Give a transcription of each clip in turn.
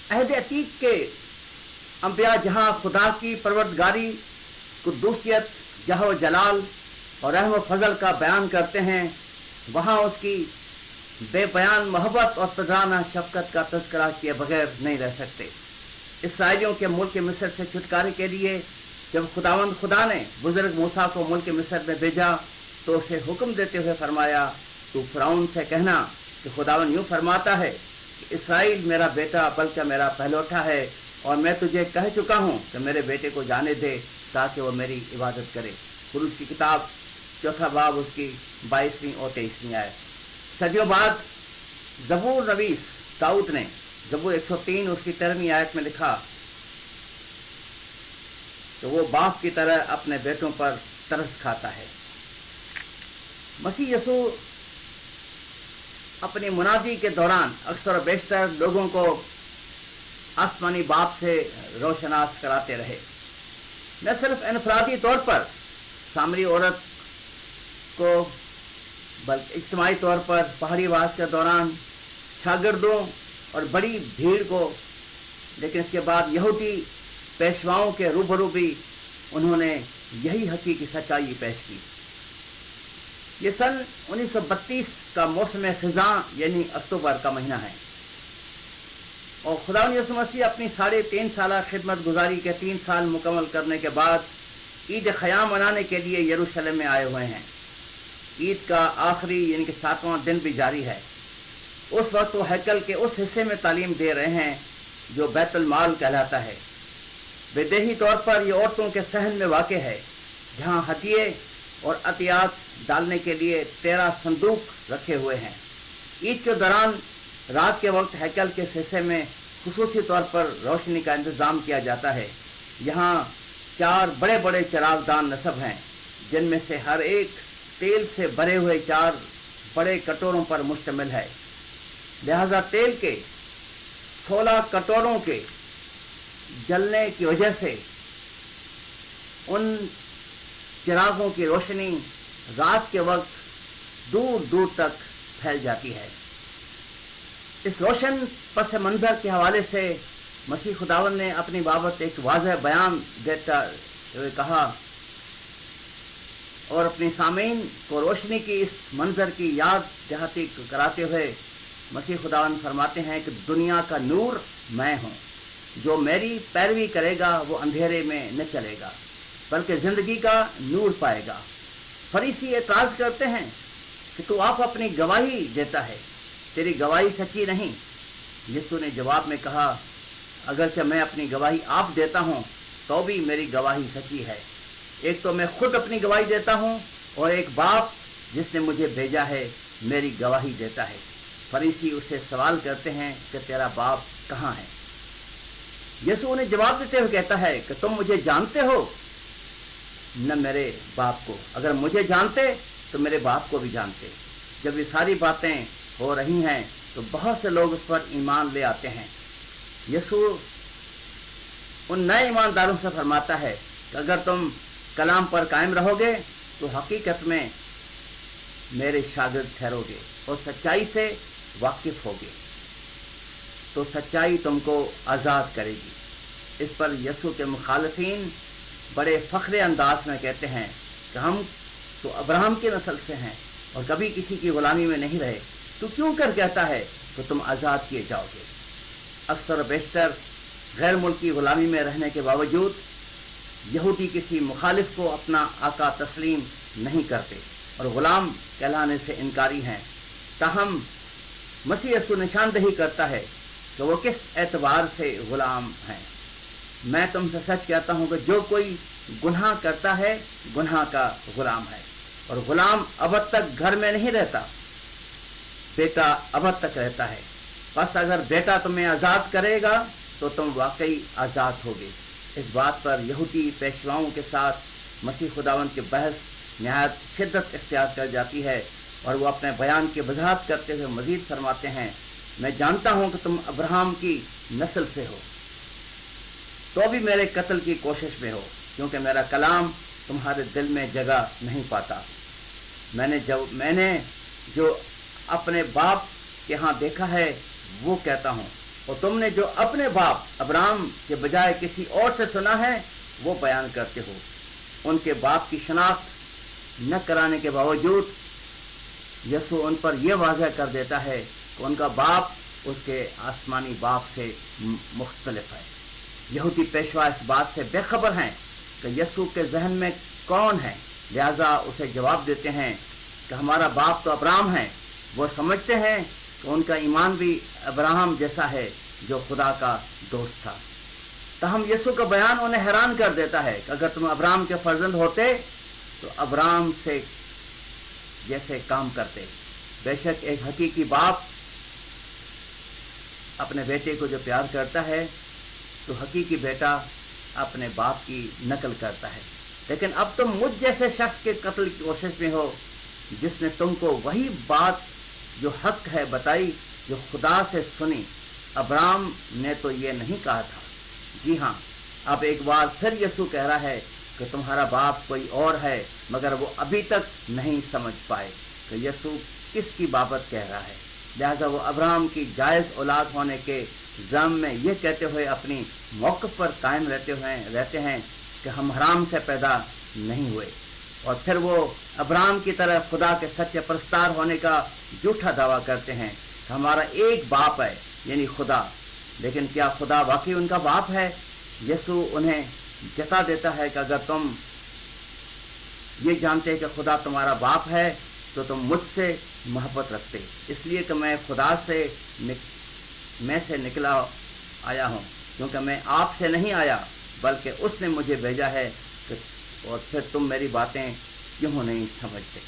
अहद अतीक के अंबिया जहाँ खुदा की परवरदगारी, कुद्दूसियत, जह जलाल और रहम फजल का बयान करते हैं, वहाँ उसकी बेबयान मोहब्बत और पदराना शफकत का तज़किरा किए बगैर नहीं रह सकते। इसराइलियों के मुल्क मिस्र से छुटकारे के लिए जब खुदा ने बुजुर्ग मूसा को मुल्क मिस्र में भेजा तो उसे हुक्म देते हुए फरमाया, तू फ़िरौन से कहना कि खुदावन यूँ फरमाता है कि इसराइल मेरा बेटा बल्कि मेरा पहलौठा है, और मैं तुझे कह चुका हूँ कि मेरे बेटे को जाने दे ताकि वो मेरी इबादत करे। खुरूज की किताब 4 बाब उसकी 22वीं और 23वीं आयत। सदियों बाद ज़बूर नवीस दाऊद ने ज़बूर 103 उसकी 13वीं आयत में लिखा तो वो बाप की तरह अपने बेटों पर तरस खाता है। मसीह यसू अपनी मुनादी के दौरान अक्सर बेशतर लोगों को आसमानी बाप से रोशनास कराते रहे। न सिर्फ इनफरादी तौर पर सामरी औरत को बल्कि इज्तिमाई तौर पर पहाड़ी वास के दौरान शागिर्दों और बड़ी भीड़ को, लेकिन इसके बाद यहूदी पेशवाओं के रूबरू भी उन्होंने यही हकीकी सच्चाई पेश की। ये सन 1932 का मौसम ख़िज़ां यानी अक्टूबर का महीना है और खुदावंद यीशु मसीह अपनी 3.5 साल खिदमत गुजारी के 3 साल मुकम्मल करने के बाद ईद ख़याम मनाने के लिए यरूशलेम में आए हुए हैं। ईद का आखिरी यानी कि 7वां दिन भी जारी है। उस वक्त वो हैकल के उस हिस्से में तालीम दे रहे हैं जो बैतुल माल कहलाता है। बेदेही तौर पर ये औरतों के सहन में वाक़ है, जहाँ हदिये और अतियात डालने के लिए 13 संदूक रखे हुए हैं। ईद के दौरान रात के वक्त हैकल के हिस्से में खुसूसी तौर पर रोशनी का इंतज़ाम किया जाता है। यहाँ 4 बड़े बड़े चिरागदान नस्ब हैं, जिनमें से हर एक तेल से भरे हुए 4 बड़े कटोरों पर मुश्तमिल है। लिहाजा तेल के 16 कटोरों के जलने की वजह से उन चिरागों की रोशनी रात के वक्त दूर दूर तक फैल जाती है। इस रोशन पस मंज़र के हवाले से मसीह खुदावन ने अपनी बाबत एक वाज़ह बयान देता हुए कहा और अपनी सामीन को रोशनी की इस मंज़र की याद दहाती कराते हुए मसीह खुदावन फरमाते हैं कि दुनिया का नूर मैं हूँ, जो मेरी पैरवी करेगा वो अंधेरे में न चलेगा बल्कि ज़िंदगी का नूर पाएगा। फरीसी एतराज़ करते हैं कि तू आप अपनी गवाही देता है, तेरी गवाही सच्ची नहीं। यीशु ने जवाब में कहा, अगरचे मैं अपनी गवाही आप देता हूँ तो भी मेरी गवाही सच्ची है। एक तो मैं खुद अपनी गवाही देता हूँ और एक बाप जिसने मुझे भेजा है मेरी गवाही देता है। फरीसी उससे सवाल करते हैं कि तेरा बाप कहाँ है? यीशु उन्हें जवाब देते हुए कहता है कि तुम मुझे जानते हो न मेरे बाप को। अगर मुझे जानते तो मेरे बाप को भी जानते। जब ये सारी बातें हो रही हैं तो बहुत से लोग उस पर ईमान ले आते हैं। यीशु उन नए ईमानदारों से फरमाता है कि अगर तुम कलाम पर कायम रहोगे तो हकीकत में मेरे शागिर्द ठहरोगे और सच्चाई से वाकिफ होगे, तो सच्चाई तुमको आज़ाद करेगी। इस पर यीशु के मुखालिफिन बड़े फ़ख्र अंदाज में कहते हैं कि हम तो अब्राहम की नस्ल से हैं और कभी किसी की ग़ुलामी में नहीं रहे, तो क्यों कर कहता है कि तुम आज़ाद किए जाओगे। अक्सर बेशतर गैर मुल्की ग़ुलामी में रहने के बावजूद यहूदी किसी मुखालिफ को अपना आका तस्लीम नहीं करते और ग़ुलाम कहलाने से इनकारी हैं। ताहम मसीह यीशु निशानदही करता है कि वो किस एतबार से ग़ुलाम हैं। मैं तुमसे सच कहता हूँ कि जो कोई गुनाह करता है गुनाह का ग़ुलाम है, और ग़ुलाम अबद तक घर में नहीं रहता, बेटा अबद तक रहता है। बस अगर बेटा तुम्हें आज़ाद करेगा तो तुम वाकई आज़ाद होगे। इस बात पर यहूदी पेशवाओं के साथ मसीह खुदावंद की बहस नहायत शिद्दत इख्तियार कर जाती है और वो अपने बयान की वजाहत करते हुए मज़ीद फरमाते हैं, मैं जानता हूँ कि तुम अब्राहम की नस्ल से हो तो भी मेरे कत्ल की कोशिश में हो, क्योंकि मेरा कलाम तुम्हारे दिल में जगह नहीं पाता। मैंने जो अपने बाप के यहाँ देखा है वो कहता हूँ, اور تم نے جو اپنے باپ ابراہم کے بجائے کسی اور سے سنا ہے وہ بیان کرتے ہو۔ ان کے باپ کی شناخت نہ کرانے کے باوجود یسوع ان پر یہ واضح کر دیتا ہے کہ ان کا باپ اس کے آسمانی باپ سے مختلف ہے۔ یہودی پیشوا اس بات سے بے خبر ہیں کہ یسوع کے ذہن میں کون ہے، لہذا اسے جواب دیتے ہیں کہ ہمارا باپ تو ابراہم ہے۔ وہ سمجھتے ہیں کہ ان کا ایمان بھی ابراہم جیسا ہے جو خدا کا دوست تھا۔ تاہم یسوع کا بیان انہیں حیران کر دیتا ہے کہ اگر تم ابراہم کے فرزند ہوتے تو ابراہم سے جیسے کام کرتے۔ بے شک ایک حقیقی باپ اپنے بیٹے کو جو پیار کرتا ہے تو حقیقی بیٹا اپنے باپ کی نقل کرتا ہے۔ لیکن اب تم مجھ جیسے شخص کے قتل کی کوشش میں ہو جس نے تم کو وہی بات جو حق ہے بتائی جو خدا سے سنی۔ ابراہم نے تو یہ نہیں کہا تھا۔ جی ہاں، اب ایک بار پھر یسوع کہہ رہا ہے کہ تمہارا باپ کوئی اور ہے، مگر وہ ابھی تک نہیں سمجھ پائے کہ یسوع کس کی بابت کہہ رہا ہے۔ لہذا وہ ابراہم کی جائز اولاد ہونے کے ضم میں یہ کہتے ہوئے اپنی موقف پر قائم رہتے ہیں کہ ہم حرام سے پیدا نہیں ہوئے، اور پھر وہ ابراہم کی طرح خدا کے سچے پرستار ہونے کا جھوٹا دعویٰ کرتے ہیں کہ ہمارا ایک باپ ہے یعنی خدا۔ لیکن کیا خدا واقعی ان کا باپ ہے؟ یسوع انہیں جتا دیتا ہے کہ اگر تم یہ جانتے کہ خدا تمہارا باپ ہے تو تم مجھ سے محبت رکھتے، اس لیے کہ میں خدا سے نکلا آیا ہوں، کیونکہ میں آپ سے نہیں آیا بلکہ اس نے مجھے بھیجا ہے، اور پھر تم میری باتیں کیوں نہیں سمجھتے۔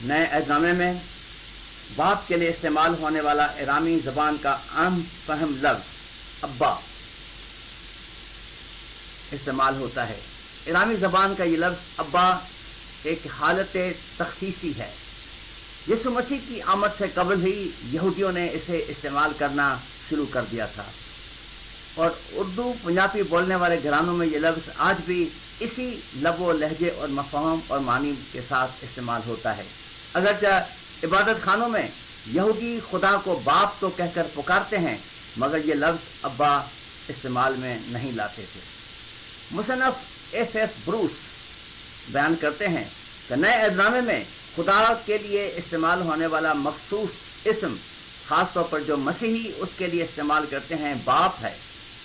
نئے عہد نامے میں باپ کے لیے استعمال ہونے والا ارامی زبان کا عام فہم لفظ ابا استعمال ہوتا ہے۔ ارامی زبان کا یہ لفظ ابا ایک حالت تخصیصی ہے۔ یسوع مسیح کی آمد سے قبل ہی یہودیوں نے اسے استعمال کرنا شروع کر دیا تھا، اور اردو پنجابی بولنے والے گھرانوں میں یہ لفظ آج بھی اسی لب و لہجے اور مفہوم اور معنی کے ساتھ استعمال ہوتا ہے۔ اگرچہ عبادت خانوں میں یہودی خدا کو باپ تو کہہ کر پکارتے ہیں، مگر یہ لفظ ابا استعمال میں نہیں لاتے تھے۔ مصنف ایف بروس بیان کرتے ہیں کہ نئے عہد نامے میں خدا کے لیے استعمال ہونے والا مخصوص اسم، خاص طور پر جو مسیحی اس کے لیے استعمال کرتے ہیں، باپ ہے،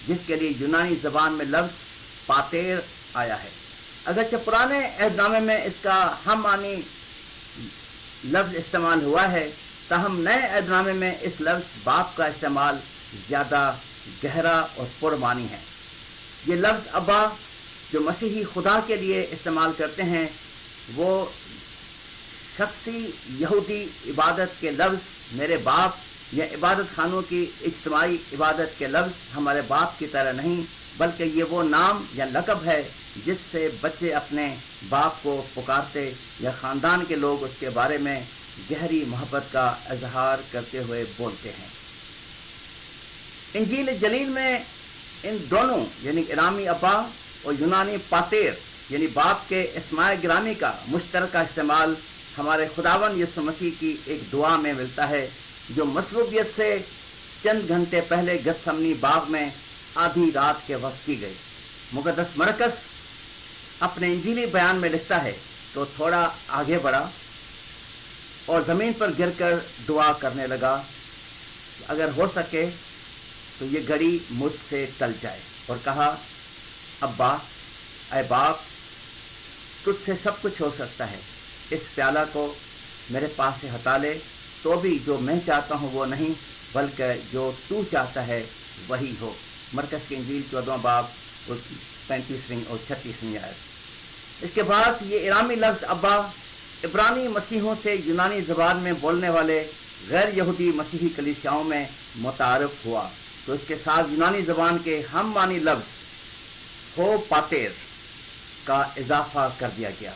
جس کے لیے یونانی زبان میں لفظ پاتیر آیا ہے۔ اگرچہ پرانے عہد نامے میں اس کا ہم معنی لفظ استعمال ہوا ہے، تاہم نئے عہد نامے میں اس لفظ باپ کا استعمال زیادہ گہرا اور پرمعنی ہے۔ یہ لفظ ابا جو مسیحی خدا کے لیے استعمال کرتے ہیں، وہ شخصی یہودی عبادت کے لفظ میرے باپ یا عبادت خانوں کی اجتماعی عبادت کے لفظ ہمارے باپ کی طرح نہیں، بلکہ یہ وہ نام یا لقب ہے جس سے بچے اپنے باپ کو پکارتے یا خاندان کے لوگ اس کے بارے میں گہری محبت کا اظہار کرتے ہوئے بولتے ہیں۔ انجیل جلیل میں ان دونوں یعنی ارامی ابا اور یونانی پاتیر یعنی باپ کے اسماء گرامی کا مشترکہ استعمال ہمارے خداوند یسوع مسیح کی ایک دعا میں ملتا ہے، جو مصلوبیت سے چند گھنٹے پہلے گتسمنی باغ میں آدھی رات کے وقت کی گئی۔ مقدس مرکز اپنے انجیلی بیان میں لکھتا ہے تو تھوڑا آگے بڑھا اور زمین پر گر کر دعا کرنے لگا کہ اگر ہو سکے تو یہ گھڑی مجھ سے ٹل جائے، اور کہا ابا اے باپ، تجھ سے سب کچھ ہو سکتا ہے، اس پیالہ کو میرے پاس سے ہٹا لے، تو بھی جو میں چاہتا ہوں وہ نہیں بلکہ جو تو چاہتا ہے وہی ہو۔ مرکز کی انجیل 14 باب اس کی 35ویں اور 36ویں آیت۔ اس کے بعد یہ ارامی لفظ ابا عبرانی مسیحوں سے یونانی زبان میں بولنے والے غیر یہودی مسیحی کلیسیاؤں میں متعارف ہوا، تو اس کے ساتھ یونانی زبان کے ہم معنی لفظ ہو پاتیر کا اضافہ کر دیا گیا۔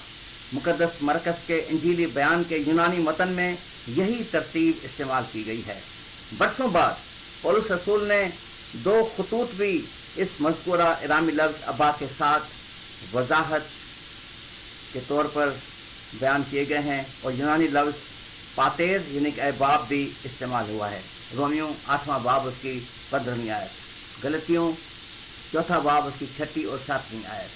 مقدس مرکز کے انجیلی بیان کے یونانی متن میں یہی ترتیب استعمال کی گئی ہے۔ برسوں بعد پولس رسول نے 2 خطوط بھی اس مذکورہ ارامی لفظ ابا کے ساتھ وضاحت کے طور پر بیان کیے گئے ہیں، اور یونانی لفظ پاتیر یعنی کہ اے باپ بھی استعمال ہوا ہے۔ रोमियो 8वां बाब उसकी 15वीं आयत, गलतियों 4था बाब उसकी 6ठी और 7वीं आयत।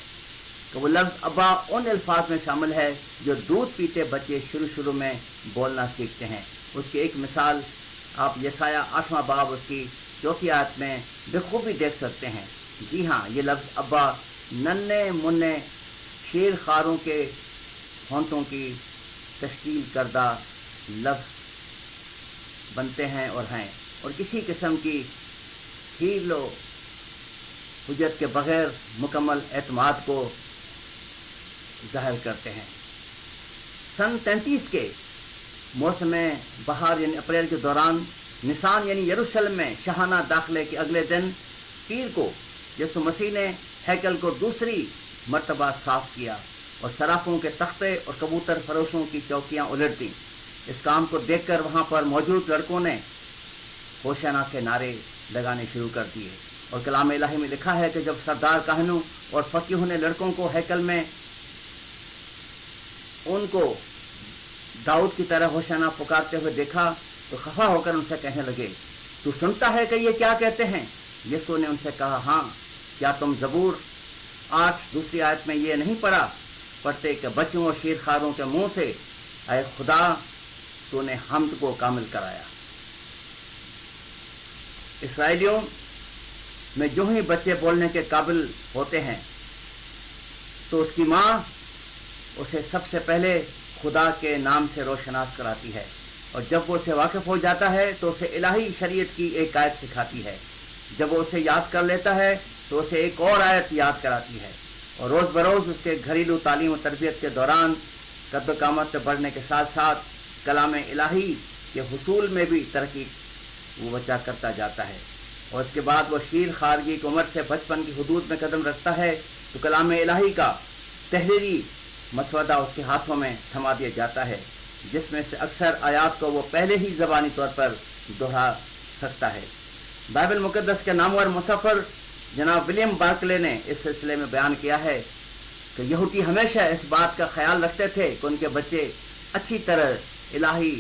तो वो लफ्ज़ अब्बा उन अल्फाज में शामिल है जो दूध पीते बच्चे शुरू में बोलना सीखते हैं। उसकी एक मिसाल आप यसाया 8वां बाब उसकी 4थी आयत में बखूबी देख सकते हैं। जी हाँ, ये लफ्ज़ अब्बा नन्हे मुन्ने शेर खारों के होंठों की तश्कील करदा लफ्ज़ बनते हैं और किसी किस्म की हीलो हुज्जत के बग़ैर मुकम्मल एतमाद को ज़ाहिर करते हैं। सन 33 के मौसम बहार यानी अप्रैल के दौरान निसान यानी यरूशलेम में शाहाना दाखिले के अगले दिन पीर को यीशु मसीह ने हैकल को दूसरी मर्तबा साफ़ किया और सराफों के तख्ते और कबूतर फरोशों की चौकियाँ उलट दी। इस काम को देखकर वहाँ पर मौजूद लड़कों ने होशाना के नारे लगाने शुरू कर दिए और कलाम इलाही में लिखा है कि जब सरदार काहनों और फ़कीहों ने लड़कों को हैकल में उनको दाऊद की तरह होशाना पुकारते हुए देखा तो खफा होकर उनसे कहने लगे, तू सुनता है कि ये क्या कहते हैं? यीशु ने उनसे कहा, हाँ, क्या तुम ज़बूर 8 दूसरी आयत में ये नहीं पढ़ते कि बच्चों और शेरखारों के मुंह से ऐ खुदा तूने हम्द को कामिल कराया। इसराइलियों में जो ही बच्चे बोलने के काबिल होते हैं तो उसकी माँ उसे सबसे पहले खुदा के नाम से रोशनास कराती है और जब वो उसे वाकिफ़ हो जाता है तो उसे इलाही शरीयत की एक आयत सिखाती है। जब वो उसे याद कर लेता है तो उसे एक और आयत याद कराती है और रोज़ बरोज़ उसके घरेलू तालीम और तरबियत के दौरान कद्द कामत बढ़ने के साथ साथ कलाम इलाही के हुसूल में भी तरक्की वो बच्चा करता जाता है। और इसके बाद वो शीर खारगी की उम्र से बचपन की हदूद में कदम रखता है तो कलाम इलाही का तहरीरी मसवदा उसके हाथों में थमा दिया जाता है, जिसमें से अक्सर आयात को वो पहले ही ज़बानी तौर पर दोहरा सकता है। बाइबल मुक़द्दस के नामवर मुसफ़र जनाब विलियम बार्कले ने इस सिलसिले में बयान किया है कि यहूदी हमेशा इस बात का ख्याल रखते थे कि उनके बच्चे अच्छी तरह इलाही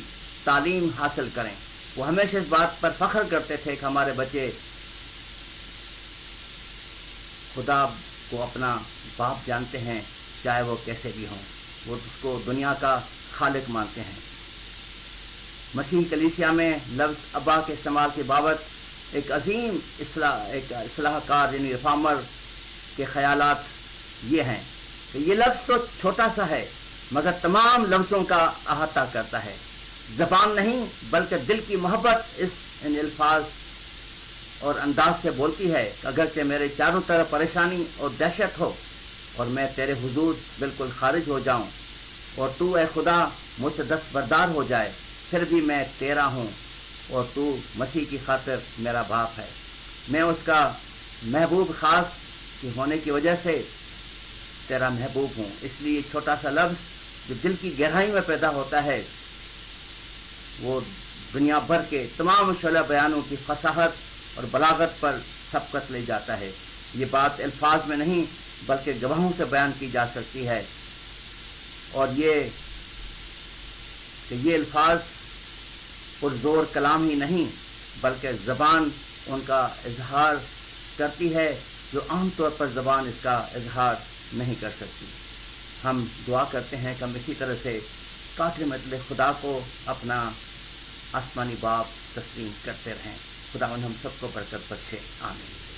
तालीम हासिल करें। वो हमेशा इस बात पर फ़ख्र करते थे कि हमारे बच्चे खुदा को अपना बाप जानते हैं, चाहे वो कैसे भी हों, वो उसको दुनिया का खालिक मानते हैं। मसीह कलीसिया में लफ्ज़ अब्बा के इस्तेमाल की बाबत एक अजीम इस्लाहकार यानी रिफॉर्मर के ख़यालात ये हैं कि ये लफ्ज़ तो छोटा सा है मगर तमाम लफ्ज़ों का अहाता करता है। ज़बान नहीं बल्कि दिल की मोहब्बत इन अल्फाज और अंदाज से बोलती है कि अगरचे मेरे चारों तरफ परेशानी और दहशत हो और मैं तेरे हुजूर बिल्कुल खारिज हो जाऊं और तू ए खुदा मुझसे दस्तबरदार हो जाए, फिर भी मैं तेरा हूं और तू मसीह की खातिर मेरा बाप है। मैं उसका महबूब ख़ास की होने की वजह से तेरा महबूब हूँ। इसलिए छोटा सा लफ्ज़ जो दिल की गहराई में पैदा होता है वो दुनिया भर के तमाम शोला बयानों की फसाहत और बलागत पर सबकत ले जाता है। ये बात अल्फाज में नहीं बल्कि गवाहों से बयान की जा सकती है और ये अल्फाज पुरज़ोर कलाम ही नहीं बल्कि ज़बान उनका इजहार करती है जो आम तौर पर ज़बान इसका इजहार नहीं कर सकती। हम दुआ करते हैं कि हम इसी तरह से कातिल मतलब खुदा को अपना आसमानी बाप तस्लीम करते रहें। खुदावंद हम सबको बरकत बख्शे। आमीन।